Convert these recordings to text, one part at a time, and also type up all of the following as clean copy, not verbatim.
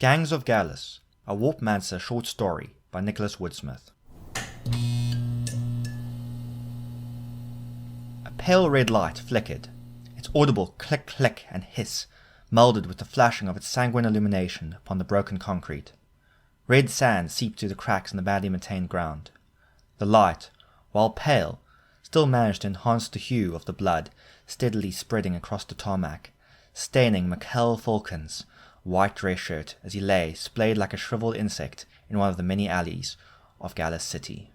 Gangs of Galis, a Warpmancer short story by Nicholas Woode-Smith. A pale red light flickered, its audible click-click and hiss melded with the flashing of its sanguine illumination upon the broken concrete. Red sand seeped through the cracks in the badly maintained ground. The light, while pale, still managed to enhance the hue of the blood steadily spreading across the tarmac, staining Michael Falcon's white dress shirt as he lay splayed like a shriveled insect in one of the many alleys of Galis City.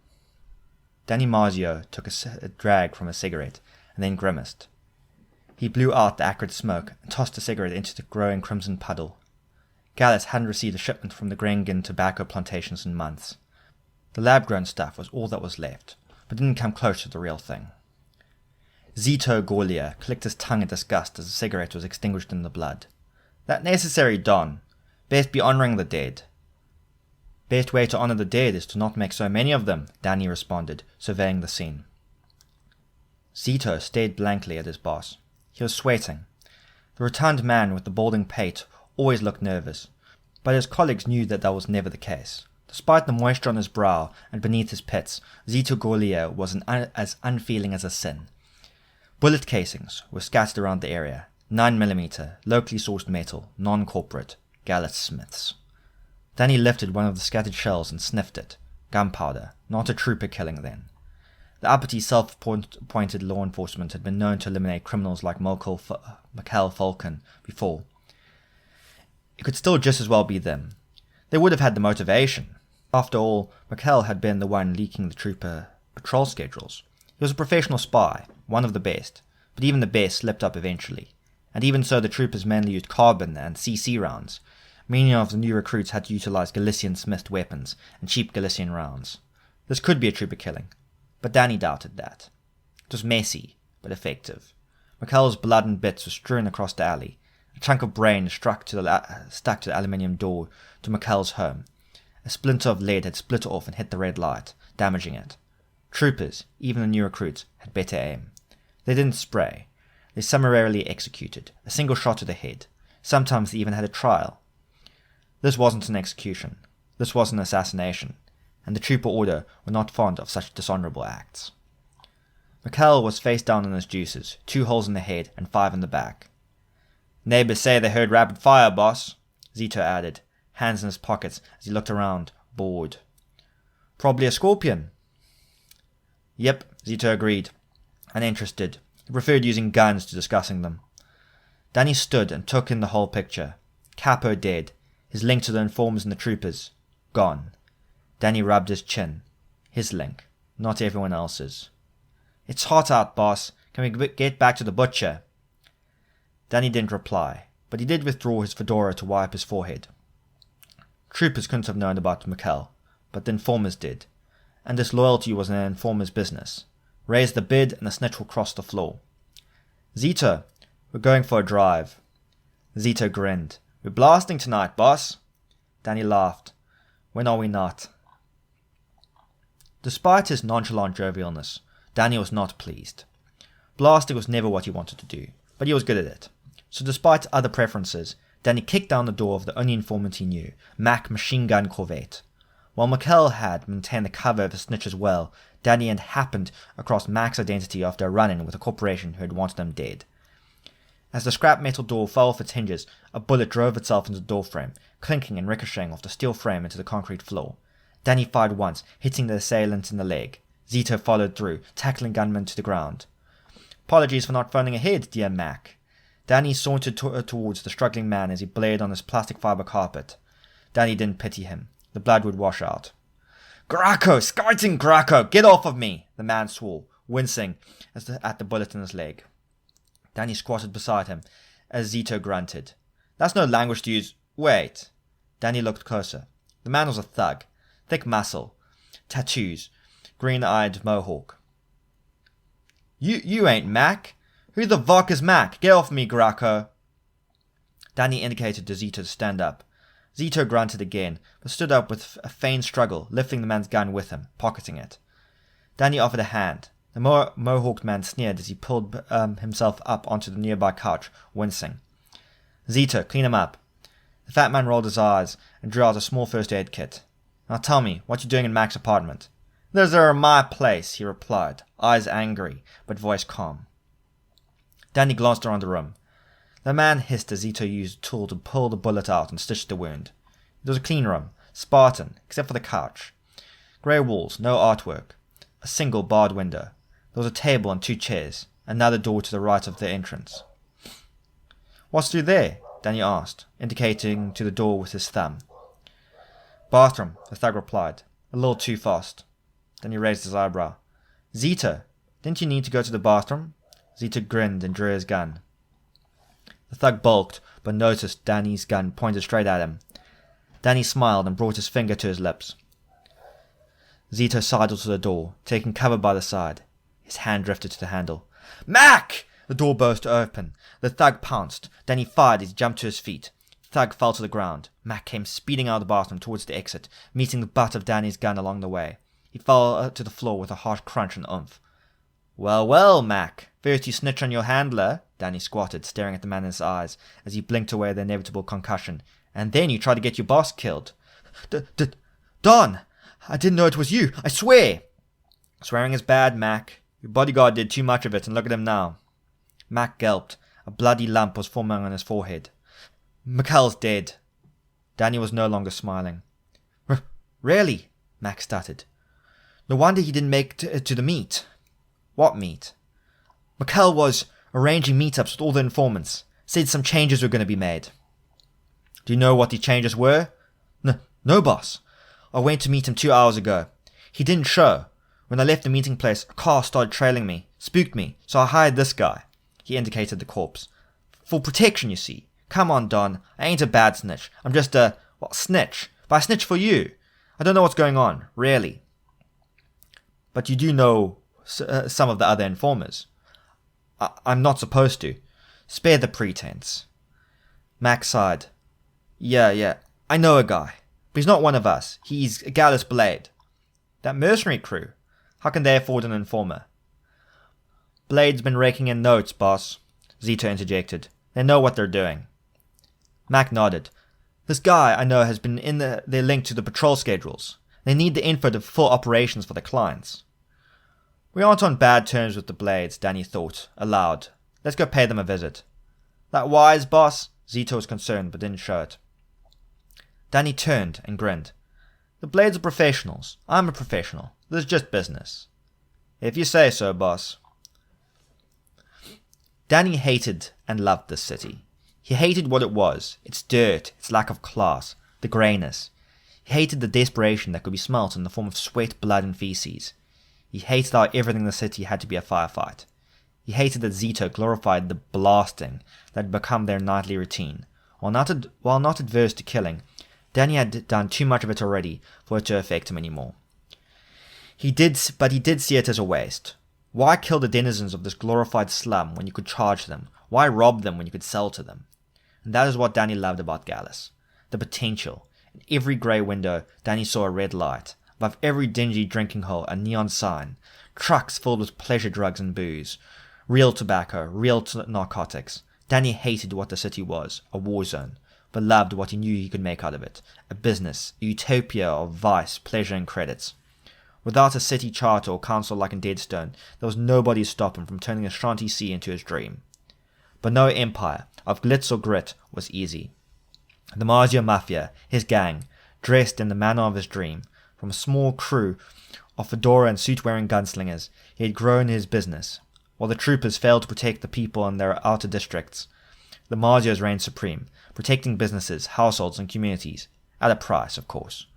Danny Marzio took a drag from a cigarette and then grimaced. He blew out the acrid smoke and tossed the cigarette into the growing crimson puddle. Galis hadn't received a shipment from the Grengan tobacco plantations in months. The lab-grown stuff was all that was left, but didn't come close to the real thing. Zito Gorlia clicked his tongue in disgust as the cigarette was extinguished in the blood. That necessary, Don. Best be honouring the dead. Best way to honour the dead is to not make so many of them, Danny responded, surveying the scene. Zito stared blankly at his boss. He was sweating. The rotund man with the balding pate always looked nervous, but his colleagues knew that was never the case. Despite the moisture on his brow and beneath his pits, Zito Gorlia was as unfeeling as a sin. Bullet casings were scattered around the area. 9mm, locally sourced metal, non-corporate, Galis Smiths. Danny lifted one of the scattered shells and sniffed it. Gunpowder, not a trooper killing then. The uppity self-appointed law enforcement had been known to eliminate criminals like Michael Falcon before. It could still just as well be them. They would have had the motivation. After all, Michael had been the one leaking the trooper patrol schedules. He was a professional spy, one of the best, but even the best slipped up eventually. And even so, the troopers mainly used carbon and CC rounds. Many of the new recruits had to utilize Galician-smithed weapons and cheap Galician rounds. This could be a trooper killing, but Danny doubted that. It was messy, but effective. Michael's blood and bits were strewn across the alley. A chunk of brain stuck to the aluminium door to Michael's home. A splinter of lead had split off and hit the red light, damaging it. Troopers, even the new recruits, had better aim. They didn't spray. They summarily executed, a single shot to the head. Sometimes they even had a trial. This wasn't an execution. This was an assassination, and the trooper order were not fond of such dishonourable acts. Michael was face down in his juices, 2 holes in the head and 5 in the back. Neighbours say they heard rapid fire, boss, Zito added, hands in his pockets as he looked around, bored. Probably a scorpion. Yep, Zito agreed, uninterested. He preferred using guns to discussing them. Danny stood and took in the whole picture. Capo dead, his link to the informers and the troopers gone. Danny rubbed his chin. His link, not everyone else's. It's hot out, boss. Can we get back to the butcher? Danny didn't reply, but he did withdraw his fedora to wipe his forehead. Troopers couldn't have known about Michael, but the informers did, and disloyalty was an informer's business. Raise the bid and the snitch will cross the floor. Zito, we're going for a drive. Zito grinned. We're blasting tonight, boss. Danny laughed. When are we not? Despite his nonchalant jovialness, Danny was not pleased. Blasting was never what he wanted to do, but he was good at it. So despite other preferences, Danny kicked down the door of the only informant he knew, Mac Machine Gun Corvette. While Michael had maintained the cover of the snitch as well, Danny had happened across Mac's identity after a run-in with a corporation who had wanted him dead. As the scrap metal door fell off its hinges, a bullet drove itself into the doorframe, clinking and ricocheting off the steel frame into the concrete floor. Danny fired once, hitting the assailant in the leg. Zito followed through, tackling gunman to the ground. Apologies for not phoning ahead, dear Mac. Danny sauntered towards the struggling man as he blared on his plastic fibre carpet. Danny didn't pity him. The blood would wash out. Graco! Skyting Graco! Get off of me! The man swore, wincing at the bullet in his leg. Danny squatted beside him as Zito grunted. That's no language to use. Wait. Danny looked closer. The man was a thug. Thick muscle. Tattoos. Green-eyed mohawk. You ain't Mac. Who the fuck is Mac? Get off me, Graco. Danny indicated to Zito to stand up. Zito grunted again, but stood up with a feigned struggle, lifting the man's gun with him, pocketing it. Danny offered a hand. The mohawked man sneered as he pulled himself up onto the nearby couch, wincing. Zito, clean him up. The fat man rolled his eyes and drew out a small first aid kit. "Now tell me, what you doing in Mac's apartment?" "Those are my place," he replied, eyes angry, but voice calm. Danny glanced around the room. The man hissed as Zito used a tool to pull the bullet out and stitch the wound. It was a clean room, Spartan, except for the couch. Grey walls, no artwork. A single barred window. There was a table and 2 chairs. Another door to the right of the entrance. "What's through there?" Danny asked, indicating to the door with his thumb. "Bathroom," the thug replied, a little too fast. Then he raised his eyebrow. "Zito, didn't you need to go to the bathroom?" Zito grinned and drew his gun. The thug balked, but noticed Danny's gun pointed straight at him. Danny smiled and brought his finger to his lips. Zito sidled to the door, taking cover by the side. His hand drifted to the handle. "Mac!" The door burst open. The thug pounced. Danny fired as he jumped to his feet. The thug fell to the ground. Mac came speeding out of the bathroom towards the exit, meeting the butt of Danny's gun along the way. He fell to the floor with a harsh crunch and oomph. "Well, well, Mac. First you snitch on your handler," Danny squatted, staring at the man in his eyes as he blinked away the inevitable concussion. "And then you try to get your boss killed." Don! I didn't know it was you, I swear!" "Swearing is bad, Mac. Your bodyguard did too much of it, and look at him now." Mac gulped. A bloody lump was forming on his forehead. "McCall's dead." Danny was no longer smiling. Really?" Mac stuttered. "No wonder he didn't make it to the meet." "What meet?" "McCall was arranging meetups with all the informants. Said some changes were going to be made." "Do you know what the changes were?" No, boss. I went to meet him 2 hours ago. He didn't show. When I left the meeting place, a car started trailing me. Spooked me, so I hired this guy." He indicated the corpse. "For protection, you see. Come on, Don. I ain't a bad snitch. I'm just a, snitch. But I snitch for you. I don't know what's going on, really." "But you do know some of the other informers." I'm not supposed to. Spare the pretense." Mac sighed. Yeah, I know a guy. But he's not one of us. He's a Galis Blade." "That mercenary crew? How can they afford an informer?" "Blade's been raking in notes, boss," Zito interjected. "They know what they're doing." Mac nodded. "This guy I know has been in their link to the patrol schedules. They need the info to fulfill operations for the clients." "We aren't on bad terms with the Blades," Danny thought, aloud. "Let's go pay them a visit." "That wise, boss?" Zito was concerned, but didn't show it. Danny turned and grinned. "The Blades are professionals. I'm a professional. This is just business." "If you say so, boss." Danny hated and loved this city. He hated what it was, its dirt, its lack of class, the greyness. He hated the desperation that could be smelt in the form of sweat, blood, and feces. He hated how everything in the city had to be a firefight. He hated that Zito glorified the blasting that had become their nightly routine. While not adverse to killing, Danny had done too much of it already for it to affect him anymore. But he did see it as a waste. Why kill the denizens of this glorified slum when you could charge them? Why rob them when you could sell to them? And that is what Danny loved about Galis. The potential. In every grey window, Danny saw a red light. Above every dingy drinking hole, a neon sign. Trucks filled with pleasure drugs and booze. Real tobacco, real narcotics. Danny hated what the city was, a war zone, but loved what he knew he could make out of it. A business, a utopia of vice, pleasure, and credits. Without a city charter or council like in Deadstone, there was nobody to stop him from turning a shanty sea into his dream. But no empire, of glitz or grit, was easy. The Marzio Mafia, his gang, dressed in the manner of his dream, from a small crew of fedora and suit-wearing gunslingers, he had grown his business. While the troopers failed to protect the people in their outer districts, the Marzios reigned supreme, protecting businesses, households, and communities, at a price, of course.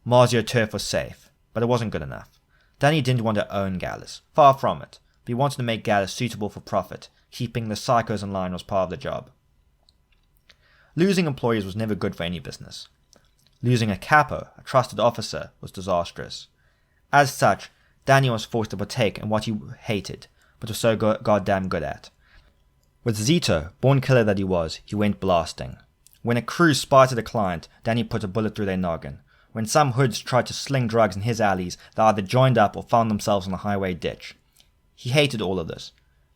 Marzio turf was safe, but it wasn't good enough. Danny didn't want to own Galis, far from it, but he wanted to make Galis suitable for profit. Keeping the psychos in line was part of the job. Losing employees was never good for any business. Losing a capo, a trusted officer, was disastrous. As such, Danny was forced to partake in what he hated, but was so goddamn good at. With Zito, born killer that he was, he went blasting. When a crew spotted a client, Danny put a bullet through their noggin. When some hoods tried to sling drugs in his alleys, they either joined up or found themselves in a highway ditch. He hated all of this,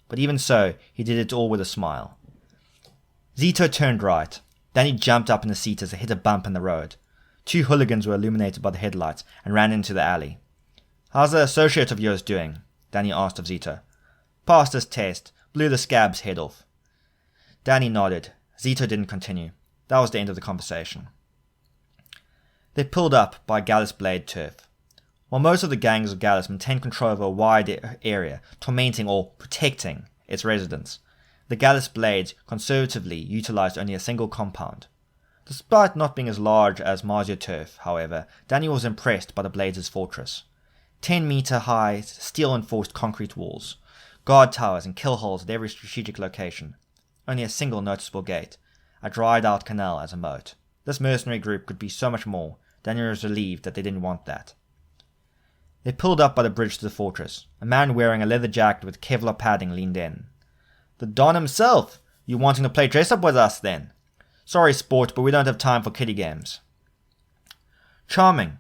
but even so, he did it all with a smile. Zito turned right. Danny jumped up in the seat as they hit a bump in the road. 2 hooligans were illuminated by the headlights and ran into the alley. "How's the associate of yours doing?" Danny asked of Zito. "Passed his test. Blew the scab's head off." Danny nodded. Zito didn't continue. That was the end of the conversation. They pulled up by Galis Blade turf. While most of the gangs of Galis maintained control over a wide area, tormenting or protecting its residents, the Galis Blades conservatively utilized only a single compound. Despite not being as large as Marzio turf, however, Danny was impressed by the Blades' fortress. 10-meter high, steel-enforced concrete walls, guard towers and kill holes at every strategic location. Only a single noticeable gate, a dried-out canal as a moat. This mercenary group could be so much more. Danny was relieved that they didn't want that. They pulled up by the bridge to the fortress. A man wearing a leather jacket with Kevlar padding leaned in. "The Don himself! You wanting to play dress-up with us, then? Sorry, sport, but we don't have time for kiddie games." "Charming.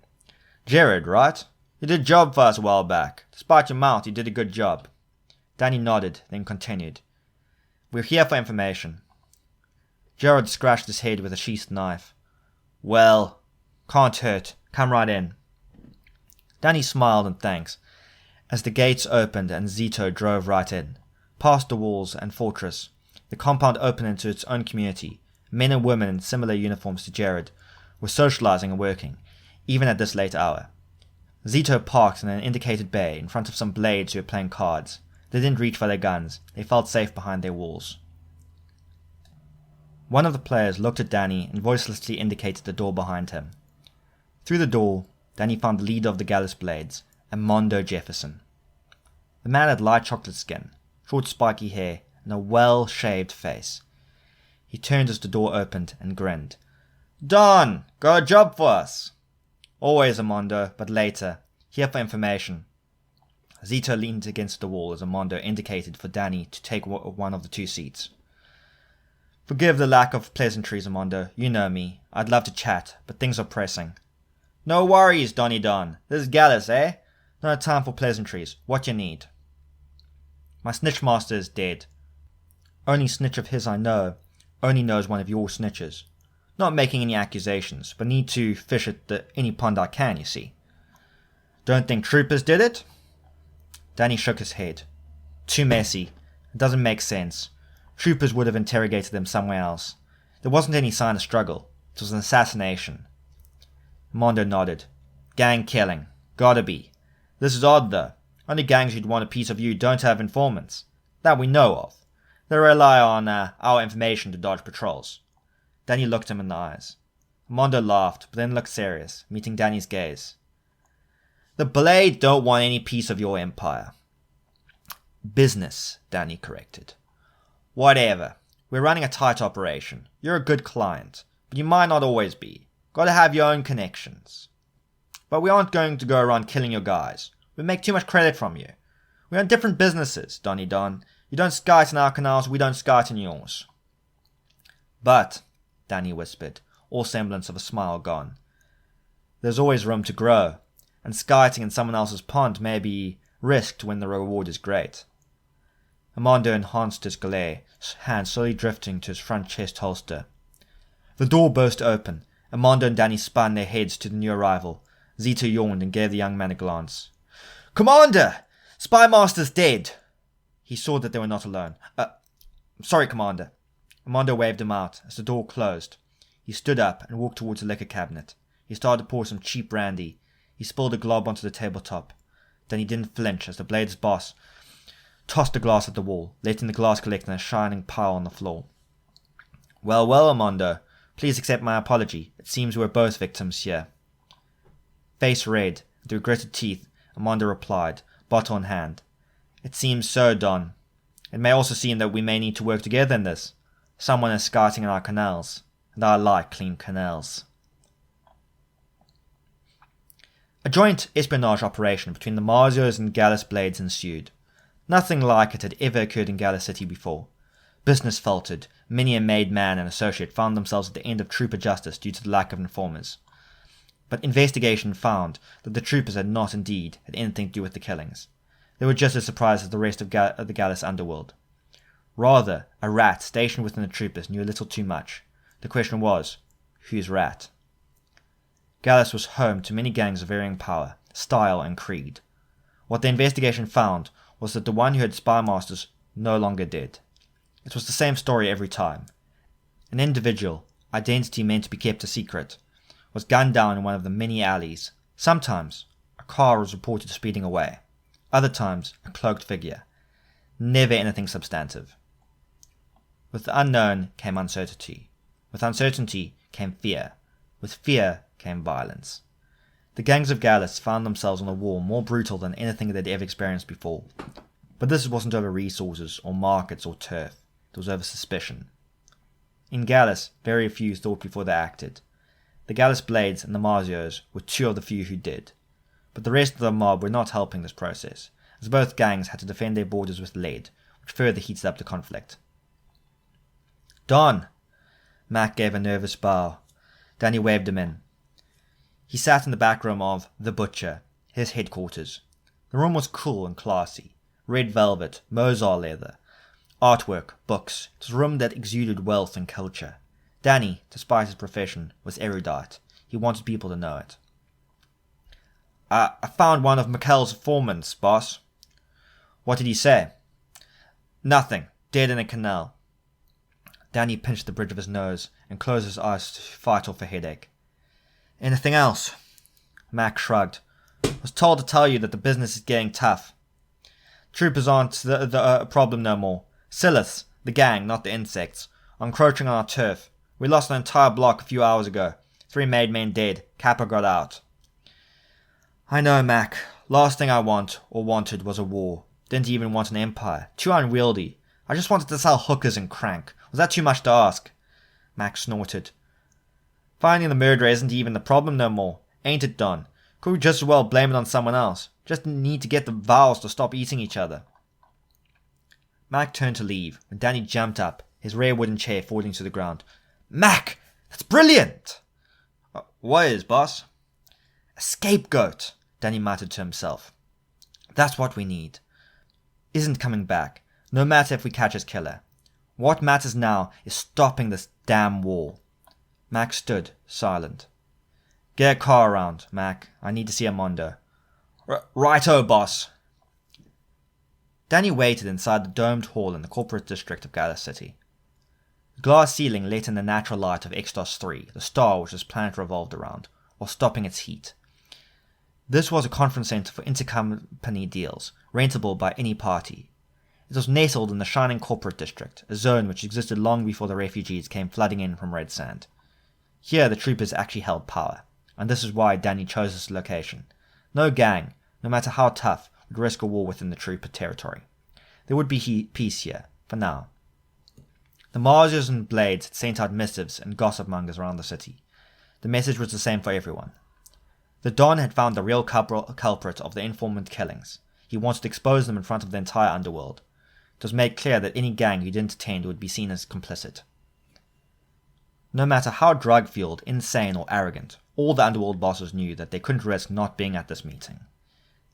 Jared, right? You did a job for us a while back. Despite your mouth, you did a good job." Danny nodded, then continued. "We're here for information." Jared scratched his head with a sheathed knife. "Well, can't hurt. Come right in." Danny smiled in thanks as the gates opened and Zito drove right in. Past the walls and fortress, the compound opened into its own community. Men and women in similar uniforms to Jared were socializing and working, even at this late hour. Zito parked in an indicated bay in front of some blades who were playing cards. They didn't reach for their guns. They felt safe behind their walls. One of the players looked at Danny and voicelessly indicated the door behind him. Through the door, Danny found the leader of the Galis Blades, Armando Jefferson. The man had light chocolate skin, short spiky hair, and a well-shaved face. He turned as the door opened and grinned. "Don, got a job for us?" "Always, Armando, but later. Here for information." Zito leaned against the wall as Armando indicated for Danny to take one of the 2 seats. "Forgive the lack of pleasantries, Armando. You know me. I'd love to chat, but things are pressing." "No worries, Donny Don. This is Galis, eh? No time for pleasantries. What you need?" "My snitch master is dead. Only snitch of his I know. Only knows one of your snitches. Not making any accusations, but need to fish at any pond I can, you see." "Don't think troopers did it?" Danny shook his head. "Too messy. It doesn't make sense. Troopers would have interrogated them somewhere else. There wasn't any sign of struggle. It was an assassination." Mondo nodded. "Gang killing. Gotta be. This is odd, though. Only gangs who'd want a piece of you don't have informants. That we know of. They rely on our information to dodge patrols." Danny looked him in the eyes. Mondo laughed, but then looked serious, meeting Danny's gaze. "The Blade don't want any piece of your empire." "Business," Danny corrected. "Whatever. We're running a tight operation. You're a good client, but you might not always be. Gotta have your own connections. But we aren't going to go around killing your guys. We make too much credit from you. We're in different businesses, Donny Don. You don't skite in our canals, we don't skite in yours." "But," Danny whispered, all semblance of a smile gone, "there's always room to grow, and skiting in someone else's pond may be risked when the reward is great." Armando enhanced his glare, his hand slowly drifting to his front chest holster. The door burst open. Armando and Danny spun their heads to the new arrival. Zito yawned and gave the young man a glance. "Commander! Spy Master's dead!" He saw that they were not alone. Sorry, Commander." Armando waved him out as the door closed. He stood up and walked towards the liquor cabinet. He started to pour some cheap brandy. He spilled a glob onto the tabletop. Then he didn't flinch as the Blade's boss tossed the glass at the wall, letting the glass collect in a shining pile on the floor. Well, Armando. Please accept my apology. It seems we're both victims here." Face red, through gritted teeth, Armando replied, bottle in hand. "It seems so, Don. It may also seem that we may need to work together in this. Someone is skiting in our canals, and I like clean canals." A joint espionage operation between the Marzios and Galis Blades ensued. Nothing like it had ever occurred in Galis City before. Business faltered. Many a made man and associate found themselves at the end of trooper justice due to the lack of informers. But investigation found that the troopers had not indeed had anything to do with the killings. They were just as surprised as the rest of the Galis underworld. Rather, a rat stationed within the troopers knew a little too much. The question was, who's rat? Galis was home to many gangs of varying power, style, and creed. What the investigation found was that the one who had spy masters no longer did. It was the same story every time. An individual, identity meant to be kept a secret, was gunned down in one of the many alleys. Sometimes, a car was reported speeding away. Other times, a cloaked figure. Never anything substantive. With the unknown came uncertainty. With uncertainty came fear. With fear came violence. The gangs of Galis found themselves on a war more brutal than anything they'd ever experienced before. But this wasn't over resources, or markets, or turf. It was over suspicion. In Galis, very few thought before they acted. The Galis Blades and the Marzios were two of the few who did. But the rest of the mob were not helping this process, as both gangs had to defend their borders with lead, which further heated up the conflict. "Don!" Mac gave a nervous bow. Danny waved him in. He sat in the back room of The Butcher, his headquarters. The room was cool and classy. Red velvet, Mozart leather, artwork, books. It was a room that exuded wealth and culture. Danny, despite his profession, was erudite. He wanted people to know it. I found one of McKell's informants, boss." "What did he say?" "Nothing. Dead in a canal." Danny pinched the bridge of his nose and closed his eyes to fight off a headache. "Anything else?" Mac shrugged. "Was told to tell you that the business is getting tough. Troopers aren't the problem no more. Siliths, the gang, not the insects, are encroaching on our turf. We lost an entire block a few hours ago. 3 made men dead. Kappa got out." "I know, Mac. Last thing I wanted was a war. Didn't even want an empire. Too unwieldy. I just wanted to sell hookers and crank. Was that too much to ask?" Mac snorted. "Finding the murderer isn't even the problem no more. Ain't it, Don? Could we just as well blame it on someone else? Just need to get the Vowels to stop eating each other." Mac turned to leave when Danny jumped up, his rare wooden chair falling to the ground. "Mac! That's brilliant!" "What is, boss?" "A scapegoat," Danny muttered to himself. "That's what we need. Isn't coming back, no matter if we catch his killer. What matters now is stopping this damn war." Mac stood, silent. "Get a car around, Mac. I need to see Armando." "Righto, boss." Danny waited inside the domed hall in the corporate district of Galis City. The glass ceiling let in the natural light of Extos 3, the star which this planet revolved around, while stopping its heat. This was a conference center for intercompany deals, rentable by any party. It was nestled in the shining corporate district, a zone which existed long before the refugees came flooding in from Red Sand. Here the troopers actually held power, and this is why Danny chose this location. No gang, no matter how tough, would risk a war within the trooper territory. There would be peace here, for now. The Marzios and Blades had sent out missives and gossip mongers around the city. The message was the same for everyone. The Don had found the real culprit of the informant killings. He wanted to expose them in front of the entire underworld. It was made clear that any gang who didn't attend would be seen as complicit. No matter how drug-fueled, insane, or arrogant, all the underworld bosses knew that they couldn't risk not being at this meeting.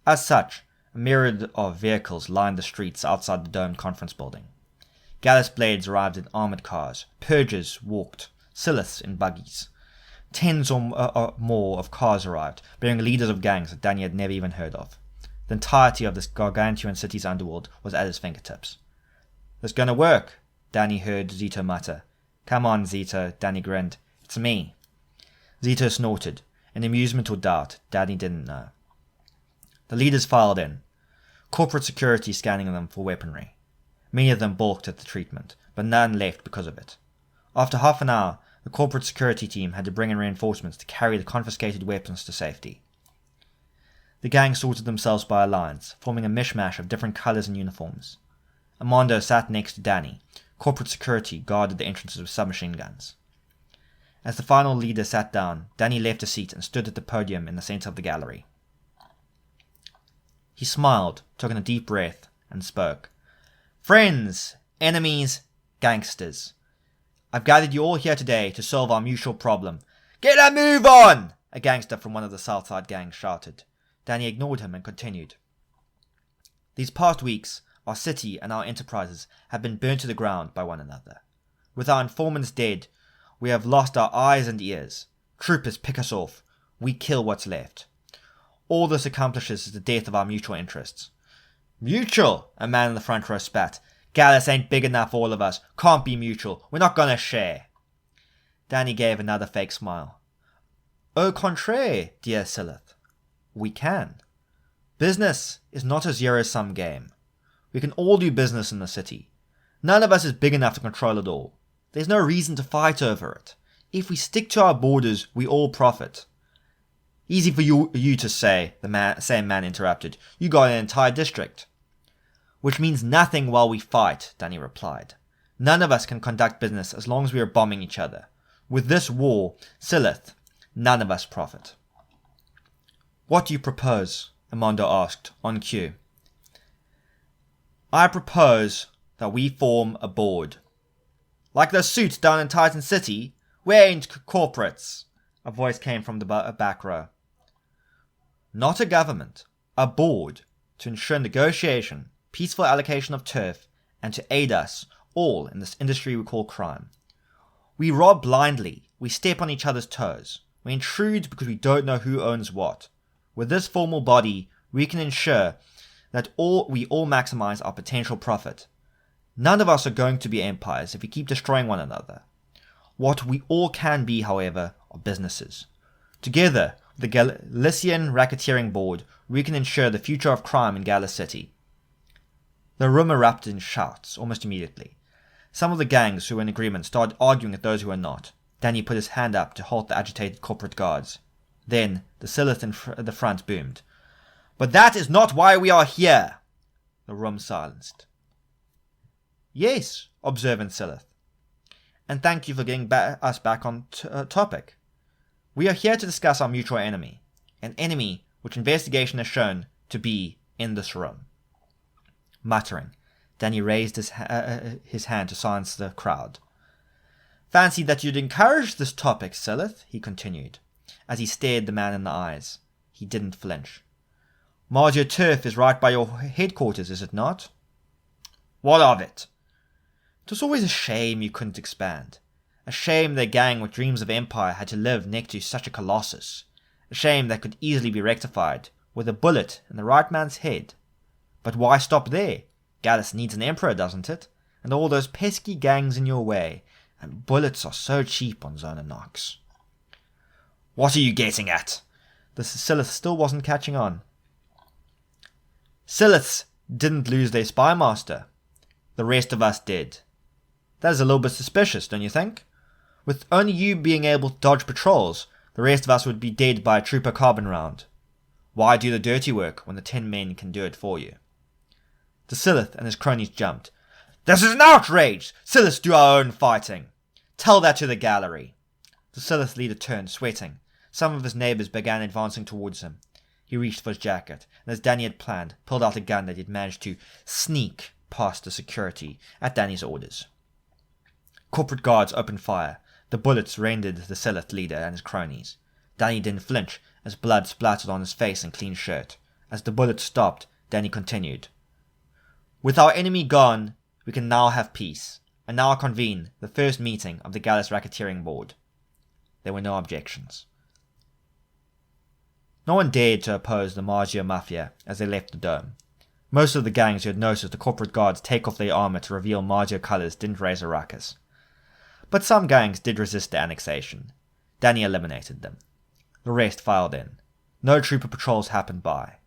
As such, a myriad of vehicles lined the streets outside the domed conference building. Galis Blades arrived in armored cars, Purgers walked, Siliths in buggies. Tens or more of cars arrived, bearing leaders of gangs that Danny had never even heard of. The entirety of this gargantuan city's underworld was at his fingertips. "This gonna work," Danny heard Zito mutter. "Come on, Zito," Danny grinned. "It's me." Zito snorted. In amusement or doubt, Danny didn't know. The leaders filed in, corporate security scanning them for weaponry. Many of them balked at the treatment, but none left because of it. After half an hour, the corporate security team had to bring in reinforcements to carry the confiscated weapons to safety. The gang sorted themselves by alliance, forming a mishmash of different colours and uniforms. Armando sat next to Danny. Corporate security guarded the entrances with submachine guns. As the final leader sat down, Danny left a seat and stood at the podium in the centre of the gallery. He smiled, took in a deep breath, and spoke. "Friends, enemies, gangsters. I've gathered you all here today to solve our mutual problem." "Get a move on!" a gangster from one of the Southside gangs shouted. Danny ignored him and continued. "These past weeks, our city and our enterprises have been burnt to the ground by one another. With our informants dead, We have lost our eyes and ears. Troopers pick us off. We kill what's left. All this accomplishes is the death of our mutual interests. Mutual, a man in the front row spat. Galis ain't big enough for all of us. Can't be mutual. We're not gonna share. Danny gave another fake smile. Au contraire, dear Silith. We can. Business is not a zero-sum game. We can all do business in the city. None of us is big enough to control it all. There's no reason to fight over it. If we stick to our borders, we all profit. Easy for you to say, the same man interrupted. You got an entire district. Which means nothing while we fight, Danny replied. None of us can conduct business as long as we are bombing each other. With this war, Silith, none of us profit. What do you propose? Amondo asked, on cue. I propose that we form a board. Like those suits down in Titan City? We ain't corporates, a voice came from the back row. Not a government, a board, to ensure negotiation, peaceful allocation of turf, and to aid us all in this industry we call crime. We rob blindly, we step on each other's toes, we intrude because we don't know who owns what. With this formal body, we can ensure that we all maximize our potential profit. None of us are going to be empires if we keep destroying one another. What we all can be, however, are businesses. Together, with the Galician Racketeering Board, we can ensure the future of crime in Galis City. The room erupted in shouts almost immediately. Some of the gangs who were in agreement started arguing with those who were not. Danny put his hand up to halt the agitated corporate guards. Then, the Silith in the front boomed. But that is not why we are here! The room silenced. Yes, observant Silith. And thank you for getting us back on topic. We are here to discuss our mutual enemy. An enemy which investigation has shown to be in this room. Muttering, Danny raised his hand to silence the crowd. Fancy that you'd encourage this topic, Silith, he continued, as he stared the man in the eyes. He didn't flinch. Margio Turf is right by your headquarters, is it not? What of it? It was always a shame you couldn't expand. A shame the gang with dreams of empire had to live next to such a colossus. A shame that could easily be rectified with a bullet in the right man's head. But why stop there? Galis needs an emperor, doesn't it? And all those pesky gangs in your way, and bullets are so cheap on Zona Nox. What are you getting at? The Silith still wasn't catching on. Siliths didn't lose their spy master. The rest of us did. That is a little bit suspicious, don't you think? With only you being able to dodge patrols, the rest of us would be dead by a trooper carbon round. Why do the dirty work when the 10 men can do it for you? The Silith and his cronies jumped. This is an outrage! Siliths do our own fighting! Tell that to the gallery. The Silith leader turned, sweating. Some of his neighbours began advancing towards him. He reached for his jacket, and as Danny had planned, pulled out a gun that he had managed to sneak past the security at Danny's orders. Corporate guards opened fire. The bullets rendered the Silith leader and his cronies. Danny didn't flinch as blood splattered on his face and clean shirt. As the bullets stopped, Danny continued. With our enemy gone, we can now have peace, and now convene the first meeting of the Galis Racketeering Board. There were no objections. No one dared to oppose the Margio Mafia as they left the dome. Most of the gangs who had noticed the corporate guards take off their armour to reveal Margio colours didn't raise a ruckus. But some gangs did resist the annexation. Danny eliminated them. The rest filed in. No trooper patrols happened by.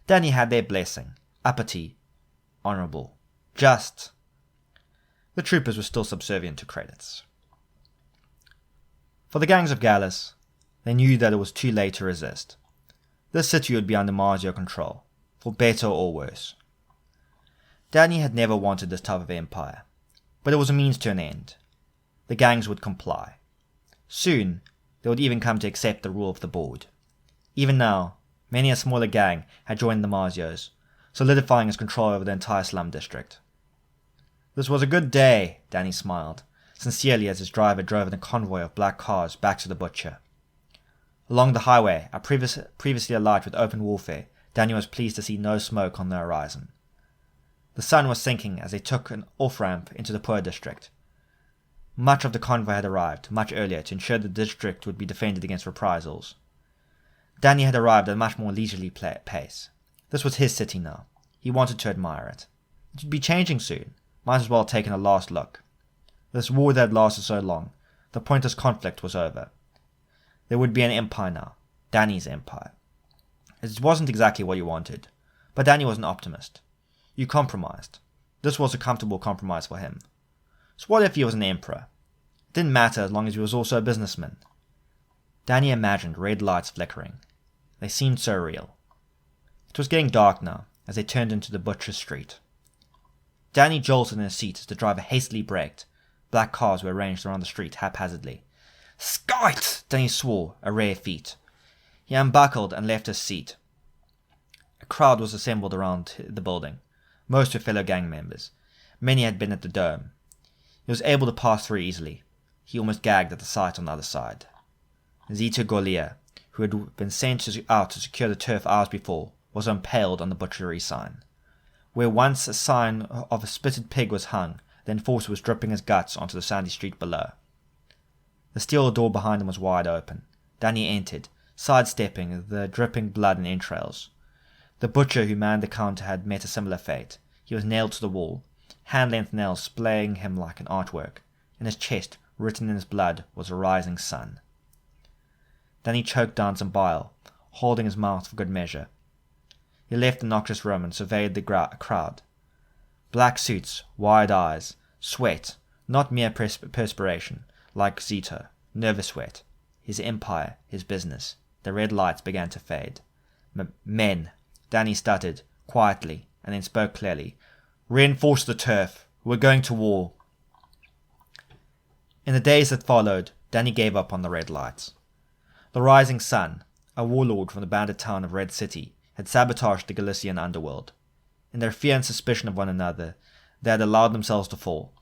Danny had their blessing. Uppity. Honourable. Just. The troopers were still subservient to credits. For the gangs of Galis, they knew that it was too late to resist. This city would be under Margio control, for better or worse. Danny had never wanted this type of empire, but it was a means to an end. The gangs would comply. Soon, they would even come to accept the rule of the board. Even now, many a smaller gang had joined the Margios, solidifying his control over the entire slum district. This was a good day, Danny smiled, sincerely as his driver drove in a convoy of black cars back to the butcher. Along the highway, previously alight with open warfare, Danny was pleased to see no smoke on the horizon. The sun was sinking as they took an off-ramp into the poor district. Much of the convoy had arrived much earlier to ensure the district would be defended against reprisals. Danny had arrived at a much more leisurely pace. This was his city now. He wanted to admire it. It would be changing soon. Might as well have taken a last look. This war that had lasted so long, the pointless conflict was over. There would be an empire now. Danny's empire. It wasn't exactly what he wanted, but Danny was an optimist. You compromised. This was a comfortable compromise for him. So what if he was an emperor? It didn't matter as long as he was also a businessman. Danny imagined red lights flickering. They seemed so real. It was getting dark now, as they turned into the butcher's street. Danny jolted in his seat as the driver hastily braked. Black cars were arranged around the street haphazardly. "Skite!" Danny swore, a rare feat. He unbuckled and left his seat. A crowd was assembled around the building. Most were fellow gang members. Many had been at the Dome. He was able to pass through easily. He almost gagged at the sight on the other side. Zita Golia, who had been sent out to secure the turf hours before, was impaled on the butchery sign. Where once a sign of a spitted pig was hung, the enforcer was dripping his guts onto the sandy street below. The steel door behind him was wide open. Danny entered, sidestepping the dripping blood and entrails. The butcher who manned the counter had met a similar fate. He was nailed to the wall, hand-length nails splaying him like an artwork. In his chest, written in his blood, was a rising sun. Danny choked down some bile, holding his mouth for good measure. He left the noxious room and surveyed the crowd. Black suits, wide eyes, sweat, not mere perspiration, like Zito, nervous sweat. His empire, his business. The red lights began to fade. Men, Danny stuttered, quietly, and then spoke clearly. "Reinforce the turf. We're going to war." In the days that followed, Danny gave up on the red lights. The rising sun, a warlord from the bandit town of Red City, had sabotaged the Galician underworld. In their fear and suspicion of one another, they had allowed themselves to fall.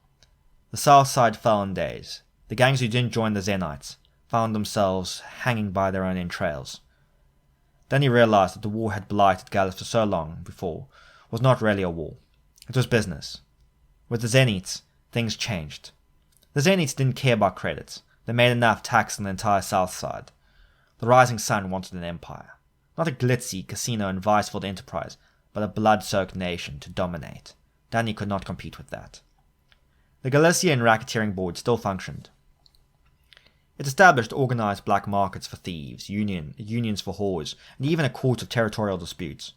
The south side fell in days. The gangs who didn't join the Zenites found themselves hanging by their own entrails. Danny realized that the war had blighted Galis for so long before was not really a war. It was business. With the Zenites, things changed. The Zenites didn't care about credits. They made enough tax on the entire south side. The rising sun wanted an empire. Not a glitzy casino and vice-filled enterprise, but a blood-soaked nation to dominate. Danny could not compete with that. The Galician racketeering board still functioned. It established organized black markets for thieves, unions for whores, and even a court of territorial disputes.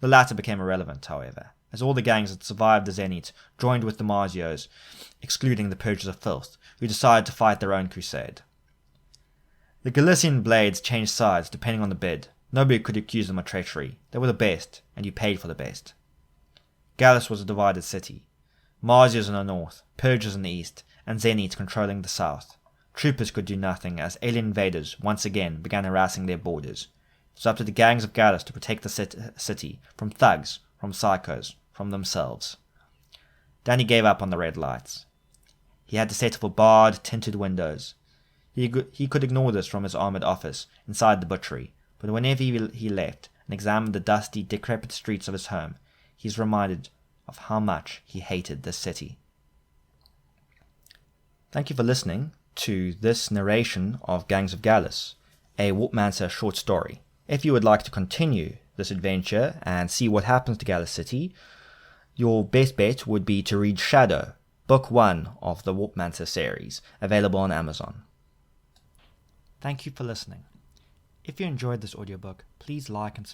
The latter became irrelevant, however, as all the gangs that survived the Zenites joined with the Marzios, excluding the Purgers of Filth, who decided to fight their own crusade. The Galician blades changed sides depending on the bid. Nobody could accuse them of treachery. They were the best, and you paid for the best. Galis was a divided city. Marzios in the north, Purgers in the east, and Zenites controlling the south. Troopers could do nothing as alien invaders once again began harassing their borders. It was up to the gangs of Galis to protect the city from thugs, from psychos, from themselves. Danny gave up on the red lights. He had to settle for barred, tinted windows. He could ignore this from his armored office inside the butchery, but whenever he left and examined the dusty, decrepit streets of his home, he was reminded of how much he hated this city. Thank you for listening to this narration of Gangs of Galis, a Warpmancer short story. If you would like to continue this adventure and see what happens to Galis City, your best bet would be to read Shadow, Book 1 of the Warpmancer series, available on Amazon. Thank you for listening. If you enjoyed this audiobook, please like and subscribe.